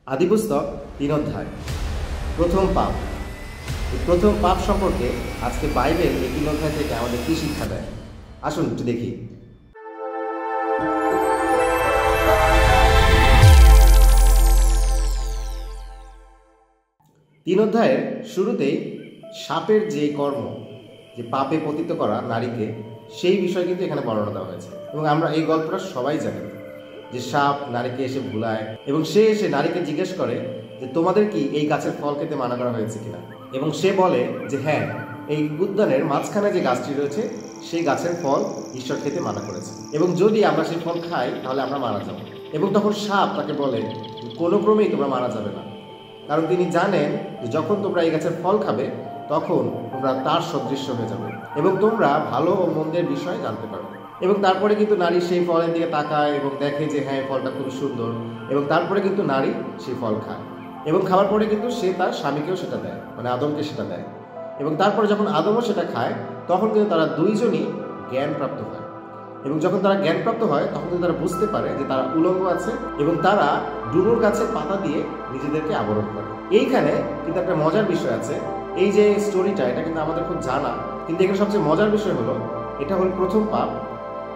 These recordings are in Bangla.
আদিপুস্তক ৩ অধ্যায় প্রথম পাপ। প্রথম পাপ সম্পর্কে আজকে বাইবেল এই ৩ অধ্যায় থেকে আমাদের কি শিক্ষা দেয় আসুন একটু দেখি। ৩ অধ্যায়ের শুরুতেই সাপের যে কর্ম, যে পাপে পতিত করা নারীকে, সেই বিষয় কিন্তু এখানে বর্ণনা দেওয়া হয়েছে। এবং আমরা এই গল্পটা সবাই জানি যে সাপ নারীকে এসে ভুলায় এবং সে এসে নারীকে জিজ্ঞেস করে যে তোমাদের কি এই গাছের ফল খেতে মানা করা হয়েছে কিনা। এবং সে বলে যে হ্যাঁ, এই উদ্যানের মাঝখানে যে গাছটি রয়েছে সেই গাছের ফল ঈশ্বর খেতে মানা করেছে এবং যদি আমরা সেই ফল খাই তাহলে আমরা মারা যাব। এবং তখন সাপ তাকে বলে কোনো ক্রমেই তোমরা মারা যাবে না, কারণ তিনি জানেন যে যখন তোমরা এই গাছের ফল খাবে তখন তোমরা তার সদৃশ্য হয়ে যাবে এবং তোমরা ভালো ও মন্দের বিষয় জানতে পারবে। এবং তারপরে কিন্তু নারী সেই ফলের দিকে তাকায় এবং দেখে যে হ্যাঁ, ফলটা খুব সুন্দর, এবং তারপরে কিন্তু নারী সেই ফল খায় এবং খাওয়ার পরে কিন্তু সে তার স্বামীকেও সেটা দেয়, মানে আদমকে সেটা দেয়। এবং তারপরে যখন আদমও সেটা খায় তখন কিন্তু তারা দুইজনই জ্ঞানপ্রাপ্ত হয়। এবং যখন তারা জ্ঞানপ্রাপ্ত হয় তখন কিন্তু তারা বুঝতে পারে যে তারা উলঙ্গ আছে এবং তারা ডুমুর গাছের পাতা দিয়ে নিজেদেরকে আবরণ করে। এইখানে কিন্তু একটা মজার বিষয় আছে। এই যে স্টোরিটা, এটা কিন্তু আমাদের খুব জানা, কিন্তু এখানে সবচেয়ে মজার বিষয় হলো এটা হলো প্রথম পাপ।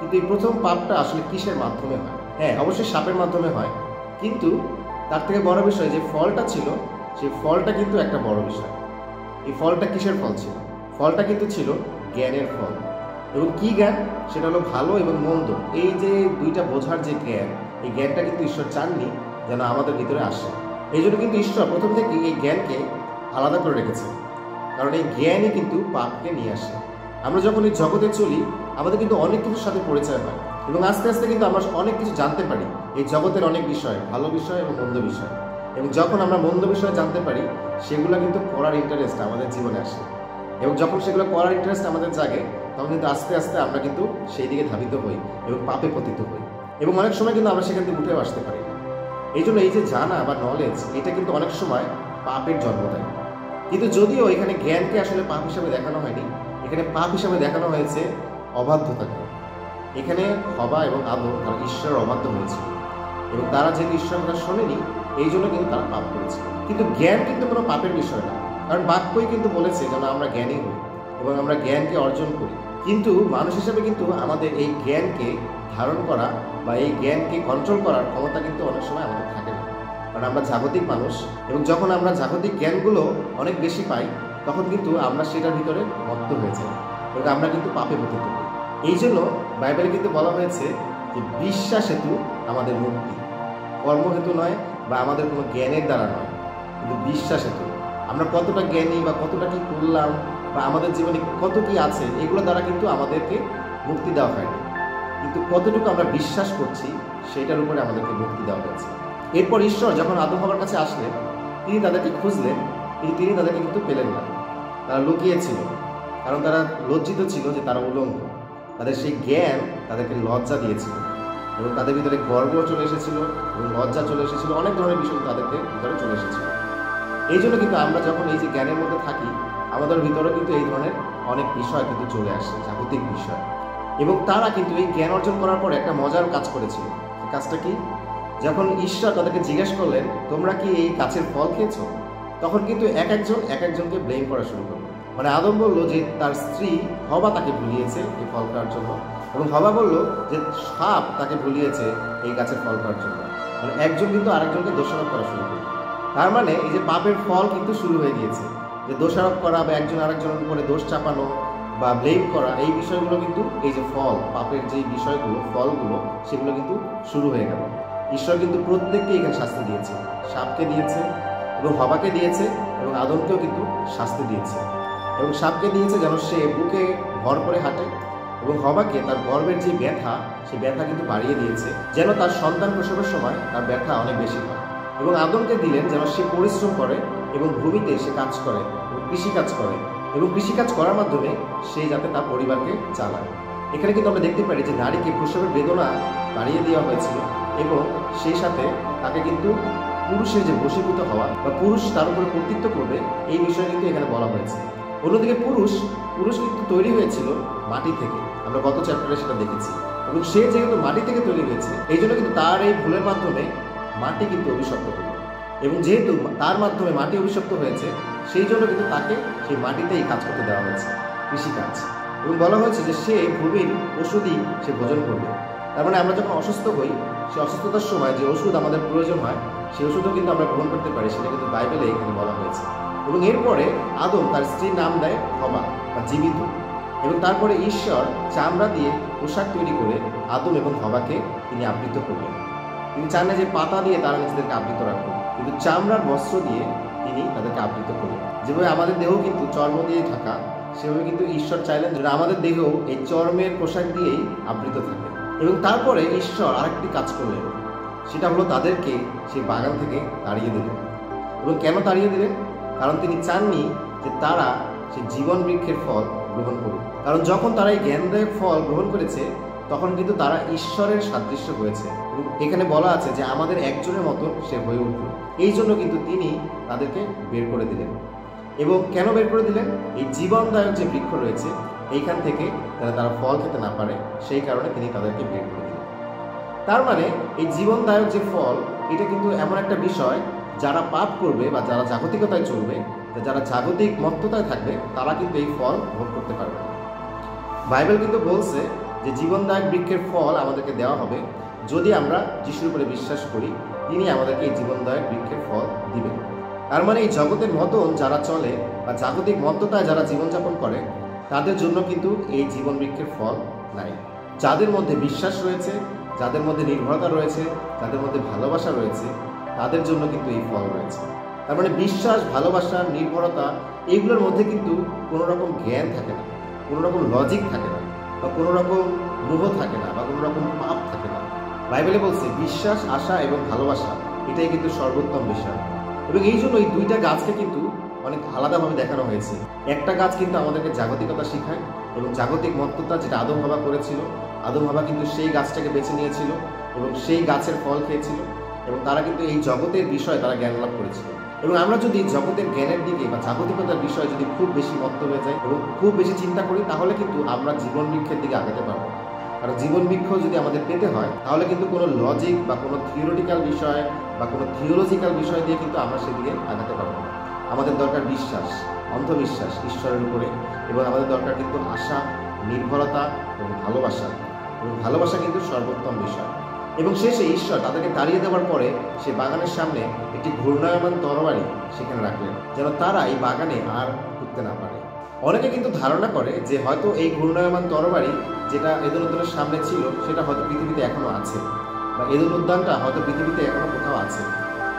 কিন্তু এই প্রথম পাপটা আসলে কিসের মাধ্যমে হয়? হ্যাঁ, অবশ্যই সাপের মাধ্যমে হয়, কিন্তু তার থেকে বড় বিষয় যে ফলটা ছিল, সেই ফলটা কিন্তু একটা বড় বিষয়। এই ফলটা কিসের ফল ছিল? ফলটা কিন্তু ছিল জ্ঞানের ফল। এবং কি জ্ঞান? সেটা হলো ভালো এবং মন্দ, এই যে দুইটা বোঝার যে জ্ঞান, এই জ্ঞানটা কিন্তু ঈশ্বর চাননি যেন আমাদের ভিতরে আসে। এই জন্য কিন্তু ঈশ্বর প্রথম থেকে এই জ্ঞানকে আলাদা করে রেখেছে, কারণ এই জ্ঞানই কিন্তু পাপকে নিয়ে আসে। আমরা যখন এই জগতে চলি আমাদের কিন্তু অনেক কিছুর সাথে পরিচয় হয় এবং আস্তে আস্তে কিন্তু আমরা অনেক কিছু জানতে পারি এই জগতের অনেক বিষয়, ভালো বিষয় এবং মন্দ বিষয়। এবং যখন আমরা মন্দ বিষয় জানতে পারি সেগুলো কিন্তু পড়ার ইন্টারেস্ট আমাদের জীবনে আসে, এবং যখন সেগুলো পড়ার ইন্টারেস্ট আমাদের জাগে তখন কিন্তু আস্তে আস্তে আমরা কিন্তু সেই দিকে ধাবিত হই এবং পাপে পতিত হই, এবং অনেক সময় কিন্তু আমরা সেখান থেকে উঠেও আসতে পারি না। এই জন্য এই যে জানা বা নলেজ, এটা কিন্তু অনেক সময় পাপের জন্ম দেয়। কিন্তু যদিও এখানে জ্ঞানকে আসলে পাপ হিসাবে দেখানো হয়নি, এখানে পাপ হিসাবে দেখানো হয়েছে অবাধ্যতাকে। এখানে হবা এবং আদম তারা ঈশ্বরের অবাধ্য হয়েছিল এবং তারা যেহেতু ঈশ্বরের কথা শোনেনি এই জন্য কিন্তু তারা পাপ করেছিল। কিন্তু জ্ঞান কিন্তু কোনো পাপের বিষয় না, কারণ বাক্যই কিন্তু বলেছে যেন আমরা জ্ঞানী হই এবং আমরা জ্ঞানকে অর্জন করি। কিন্তু মানুষ হিসাবে কিন্তু আমাদের এই জ্ঞানকে ধারণ করা বা এই জ্ঞানকে কন্ট্রোল করার ক্ষমতা কিন্তু অনেক সময় আমাদের থাকে না, কারণ আমরা জাগতিক মানুষ। এবং যখন আমরা জাগতিক জ্ঞানগুলো অনেক বেশি পাই তখন কিন্তু আমরা সেটার ভিতরে মত্ত হয়ে যাই এবং আমরা কিন্তু পাপে পতিত হই। এই জন্য বাইবেলে কিন্তু বলা হয়েছে যে বিশ্বাস হেতু আমাদের মুক্তি, কর্মহেতু নয় বা আমাদের কোনো জ্ঞানের দ্বারা নয়, কিন্তু বিশ্বাস হেতু। আমরা কতটা জ্ঞানী বা কতটা কি করলাম বা আমাদের জীবনে কত কি আছে, এগুলো দ্বারা কিন্তু আমাদেরকে মুক্তি দেওয়া হয়নি, কিন্তু কতটুকু আমরা বিশ্বাস করছি সেটার উপরে আমাদেরকে মুক্তি দেওয়া হয়েছে। এরপর ঈশ্বর যখন আদম হওয়ার কাছে আসলেন তিনি তাদেরকে খুঁজলেন, কিন্তু তিনি তাদেরকে কিন্তু পেলেন না। তারা লুকিয়েছিল, কারণ তারা লজ্জিত ছিল যে তারা উলঙ্গ। তাদের সেই জ্ঞান তাদেরকে লজ্জা দিয়েছিল এবং তাদের ভিতরে গর্ব চলে এসেছিল এবং লজ্জা চলে এসেছিল, অনেক ধরনের বিষয় তাদেরকে ভিতরে চলে এসেছিল। এই জন্য কিন্তু আমরা যখন এই যে জ্ঞানের মধ্যে থাকি আমাদের ভিতরেও কিন্তু এই ধরনের অনেক বিষয় কিন্তু চলে আসে, জাগতিক বিষয়। এবং তারা কিন্তু এই জ্ঞান অর্জন করার পরে একটা মজার কাজ করেছিল। এই কাজটা কি? যখন ঈশ্বর তাদেরকে জিজ্ঞেস করলেন তোমরা কি এই গাছের ফল খেয়েছো, তখন কিন্তু এক একজনকে ব্লেম করা শুরু করলো। মানে আদম বলল যে তার স্ত্রী হবা তাকে ভুলিয়েছে এই ফল খাওয়ার জন্য, এবং হবা বলল যে সাপ তাকে ভুলিয়েছে এই গাছের ফল খাওয়ার জন্য। মানে একজন কিন্তু আরেকজনকে দোষারোপ করা শুরু করলো। তার মানে এই যে পাপের ফল কিন্তু শুরু হয়ে গিয়েছে, যে দোষারোপ করা বা একজন আরেকজনের উপরে দোষ চাপানো বা ব্লেম করা, এই বিষয়গুলো কিন্তু এই যে ফল, পাপের যে বিষয়গুলো, ফলগুলো, সেগুলো কিন্তু শুরু হয়ে গেল। ঈশ্বর কিন্তু প্রত্যেককে এখানে শাস্তি দিয়েছে, সাপকে দিয়েছে এবং হবাকে দিয়েছে এবং আদমকেও কিন্তু শাস্তি দিয়েছে। এবং সাপকে দিয়েছে যেন সে বুকে ভর করে হাঁটে, এবং হবাকে তার গর্ভের যে ব্যথা, সেই ব্যথা কিন্তু বাড়িয়ে দিয়েছে যেন তার সন্তান প্রসবের সময় তার ব্যথা অনেক বেশি হয়। এবং আদমকে দিলেন যেন সে পরিশ্রম করে এবং ভূমিতে সে কাজ করে এবং কৃষিকাজ করে, এবং কৃষিকাজ করার মাধ্যমে সে যাতে তার পরিবারকে চালায়। এখানে কিন্তু আমরা দেখতে পারি যে নারীকে প্রসবের বেদনা বাড়িয়ে দেওয়া হয়েছিল এবং সেই সাথে তাকে কিন্তু পুরুষের যে বশীভূত হওয়া বা পুরুষ তার উপরে কর্তৃত্ব করবে, এই বিষয়ে কিন্তু এখানে বলা হয়েছে। অন্যদিকে পুরুষ কিন্তু তৈরি হয়েছিল মাটি থেকে, আমরা গত চ্যাপ্টারে সেটা দেখেছি, এবং সে যেহেতু মাটি থেকে তৈরি হয়েছে এই জন্য কিন্তু তার এই ভুলের মাধ্যমে মাটি কিন্তু অভিশপ্ত হলো এবং যেহেতু তার মাধ্যমে মাটি অভিশপ্ত হয়েছে, সেই জন্য কিন্তু তাকে সেই মাটিতেই কাজ করতে দেওয়া হয়েছে, কৃষিকাজ। এবং বলা হয়েছে যে সে ভূমির ওষুধই সে ভোজন করবে। তার মানে আমরা যখন অসুস্থ হই, সেই অসুস্থতার সময় যে ওষুধ আমাদের প্রয়োজন হয়, সেই ওষুধও কিন্তু আমরা গ্রহণ করতে পারি, সেটা কিন্তু বাইবেলে এখানে বলা হয়েছে। এবং এরপরে আদম তার স্ত্রীর নাম দেয় হবা বা জীবিত। এবং তারপরে ঈশ্বর চামড়া দিয়ে পোশাক তৈরি করে আদম এবং হবাকে তিনি আবৃত করলেন। তিনি চান না যে পাতা দিয়ে তারা নিজেদেরকে আবৃত রাখুন, কিন্তু চামড়ার বস্ত্র দিয়ে তিনি তাদেরকে আবৃত করলেন। যেভাবে আমাদের দেহ কিন্তু চর্ম দিয়ে ঢাকা, সেভাবে কিন্তু ঈশ্বর চাইলেন যে আমাদের দেহ এই চর্মের পোশাক দিয়েই আবৃত থাকে। এবং তারপরে ঈশ্বর আরেকটি কাজ করলেন, সেটা হলো তাদেরকে সেই বাগান থেকে তাড়িয়ে দিলেন। এবং কেন তাড়িয়ে দিলেন? কারণ তিনি চাননি যে তারা সেই জীবন বৃক্ষের ফল গ্রহণ করুক। কারণ যখন তারা এই জ্ঞানদায়ক ফল গ্রহণ করেছে, তখন কিন্তু তারা ঈশ্বরের সাদৃশ্য হয়েছে। এবং এখানে বলা আছে যে আমাদের একজনের মতন সে হয়ে উঠল। এই জন্য কিন্তু তিনি তাদেরকে বের করে দিলেন। এবং কেন বের করে দিলেন? এই জীবনদায়ক যে বৃক্ষ রয়েছে, এইখান থেকে তারা ফল খেতে না পারে, সেই কারণে তিনি তাদেরকে বের করে দিলেন। তার মানে এই জীবনদায়ক যে ফল, এটা কিন্তু এমন একটা বিষয়, যারা পাপ করবে বা যারা জাগতিকতায় চলবে, যারা জাগতিক মত্ততায় থাকবে, তারা কিন্তু এই ফল ভোগ করতে পারবে না। বাইবেল কিন্তু বলছে যে জীবনদায়ক বৃক্ষের ফল আমাদেরকে দেওয়া হবে যদি আমরা যিশুর উপরে বিশ্বাস করি, তিনি আমাদেরকে এই জীবনদায়ক বৃক্ষের ফল দিবেন। তার মানে এই জগতের মতন যারা চলে বা জাগতিক মত্ততায় যারা জীবনযাপন করে, তাদের জন্য কিন্তু এই জীবন বৃক্ষের ফল নাই। যাদের মধ্যে বিশ্বাস রয়েছে, যাদের মধ্যে নির্ভরতা রয়েছে, যাদের মধ্যে ভালোবাসা রয়েছে, তাদের জন্য কিন্তু এই ফল রয়েছে। তার মানে বিশ্বাস, ভালোবাসা, নির্ভরতা, এইগুলোর মধ্যে কিন্তু কোনো রকম জ্ঞান থাকে না, কোনো রকম লজিক থাকে না, বা কোনো রকম মোহ থাকে না, বা কোনো রকম পাপ থাকে না। বাইবেলে বলছে বিশ্বাস, আশা এবং ভালোবাসা, এটাই কিন্তু সর্বোত্তম বিষয়। এবং এই জন্য এই দুইটা গাছকে কিন্তু অনেক আলাদাভাবে দেখানো হয়েছে। একটা গাছ কিন্তু আমাদেরকে জাগতিকতা শেখায়, এবং জাগতিক মত্ততা যেটা আদম হাওয়া করেছিল, আদম হাওয়া কিন্তু সেই গাছটাকে বেছে নিয়েছিল এবং সেই গাছের ফল খেয়েছিল, এবং তারা কিন্তু এই জগতের বিষয়ে তারা জ্ঞান লাভ করেছিল। এবং আমরা যদি জগতের জ্ঞানের দিকে বা জাগতিকতার বিষয়ে যদি খুব বেশি মত্ত হয়ে যাই এবং খুব বেশি চিন্তা করি, তাহলে কিন্তু আমরা জীবন বৃক্ষের দিকে আগাতে পারবো। কারণ জীবন বৃক্ষ যদি আমাদের পেতে হয়, তাহলে কিন্তু কোনো লজিক বা কোনো থিওরিটিক্যাল বিষয় বা কোনো থিওলজিক্যাল বিষয় দিয়ে কিন্তু আমরা সেদিকে আগাতে পারবো না। আমাদের দরকার বিশ্বাস, অন্ধবিশ্বাস ঈশ্বরের উপরে, এবং আমাদের দরকার কিন্তু আশা, নির্ভরতা এবং ভালোবাসা। এবং ভালোবাসা কিন্তু সর্বোত্তম বিষয়। এবং শেষে ঈশ্বর তাদেরকে তাড়িয়ে দেওয়ার পরে সে বাগানের সামনে একটি ঘূর্ণায়মান তরবারি সেখানে রাখলেন, যেন তারা এই বাগানে আর ঢুকতে না পারে। অনেকে কিন্তু ধারণা করে যে হয়তো এই ঘূর্ণায়মান তরবারি যেটা এদেন উদ্যানের সামনে ছিল, সেটা হয়তো পৃথিবীতে এখনো আছে, বা এদেন উদ্যানটা হয়তো পৃথিবীতে এখনো কোথাও আছে।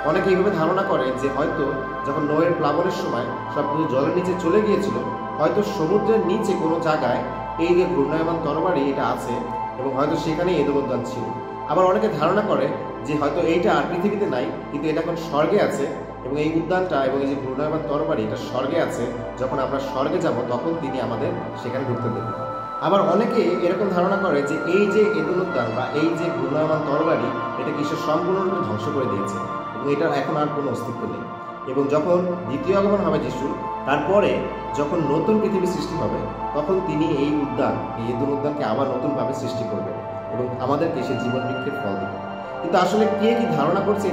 অনেকে এইভাবে ধারণা করে যে হয়তো যখন নোয়ের প্লাবনের সময় সব কিছু জলের নিচে চলে গিয়েছিল, হয়তো সমুদ্রের নিচে কোনো জায়গায় এই যে ঘূর্ণায়মান তরবারি এটা আছে, এবং হয়তো সেখানেই এদেন উদ্যান ছিল। আবার অনেকে ধারণা করে যে হয়তো এইটা আর পৃথিবীতে নাই, কিন্তু এটা এখন স্বর্গে আছে, এবং এই উদ্যানটা এবং এই যে ঘূর্ণায়মান তরবারি এটা স্বর্গে আছে। যখন আমরা স্বর্গে যাব, তখন তিনি আমাদের সেখানে ঢুকতে দেবেন। আবার অনেকে এরকম ধারণা করে যে এই যে এদেন উদ্যান বা এই যে ঘূর্ণায়মান তরবারি, এটা ঈশ্বর সম্পূর্ণরূপে ধ্বংস করে দিয়েছে এবং এটার এখন আর কোনো অস্তিত্ব নেই। এবং যখন দ্বিতীয় আগমন হবে যিশুর, তারপরে যখন নতুন পৃথিবী সৃষ্টি হবে, তখন তিনি এই উদ্যান, এই এদেন উদ্যানকে আবার নতুনভাবে সৃষ্টি করবেন এবং আমাদেরকে সে জীবন বৃক্ষের ফল দেবেন। কিন্তু আসলে কে কি ধারণা করছে